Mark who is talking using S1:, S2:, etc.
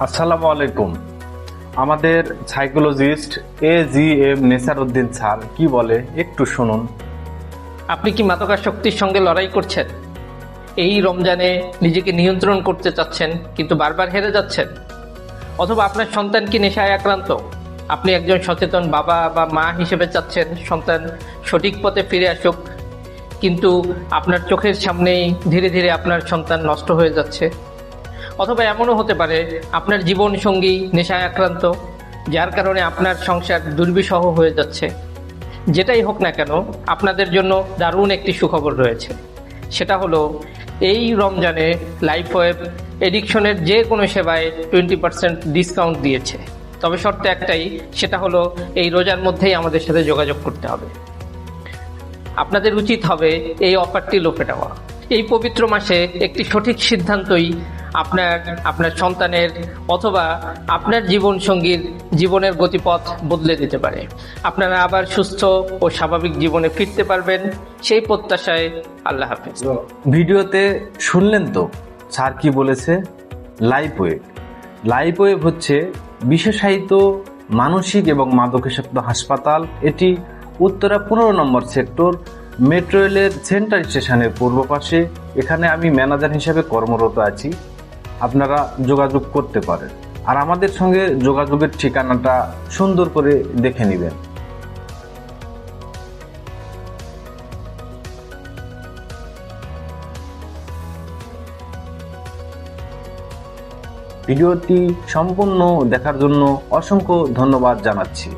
S1: আসসালামু আলাইকুম। আমাদের সাইকোলজিস্ট AGM নেসারউদ্দিন স্যার কি বলে একটু শুনুন।
S2: আপনি কি মাদকাসক্তির সঙ্গে লড়াই করছেন? এই রমজানে নিজেকে নিয়ন্ত্রণ করতে চাচ্ছেন কিন্তু বারবার হেরে যাচ্ছেন? অথবা আপনার সন্তান কি নেশায় আক্রান্ত? আপনি একজন সচেতন বাবা বা মা হিসেবে চাচ্ছেন সন্তান সঠিক পথে ফিরে আসুক, কিন্তু আপনার চোখের সামনেই ধীরে ধীরে আপনার সন্তান নষ্ট হয়ে যাচ্ছে। অথবা এমনও হতে পারে আপনার জীবন সঙ্গী নেশায় আক্রান্ত, যার কারণে আপনার সংসার দুর্বিষহ হয়ে যাচ্ছে। যেটাই হোক না কেন, আপনাদের জন্য দারুণ একটি সুখবর রয়েছে। সেটা হলো এই রমজানে লাইফওয়েব এডিকশনের যে কোনো সেবায় 20% ডিসকাউন্ট দিয়েছে। তবে শর্ত একটাই, সেটা হলো এই রোজার মধ্যেই আমাদের সাথে যোগাযোগ করতে হবে। আপনাদের উচিত হবে এই অফারটি লোপে নেওয়া। এই পবিত্র মাসে একটি সঠিক সিদ্ধান্তই আপনার সন্তানের অথবা আপনার জীবন সঙ্গীর জীবনের গতিপথ বদলে দিতে পারে। আপনারা আবার সুস্থ ও স্বাভাবিক জীবনে ফিরতে পারবেন, সেই প্রত্যাশায়। আল্লাহ হাফেজ।
S1: ভিডিওতে শুনলেন তো স্যার কি বলেছে। লাইফওয়েব হচ্ছে বিশেষায়িত মানসিক এবং মাদকাসক্ত হাসপাতাল। এটি উত্তরা 15 নম্বর সেক্টর, মেট্রো রেলের সেন্টার স্টেশনের পূর্ব পাশে। এখানে আমি ম্যানেজার হিসেবে কর্মরত আছি। আপনারা যোগাযোগ করতে পারেন, আর আমাদের সঙ্গে যোগাযোগের ঠিকানাটা সুন্দর করে দেখে নেবেন। ভিডিওটি সম্পূর্ণ দেখার জন্য অসংখ্য ধন্যবাদ জানাচ্ছি।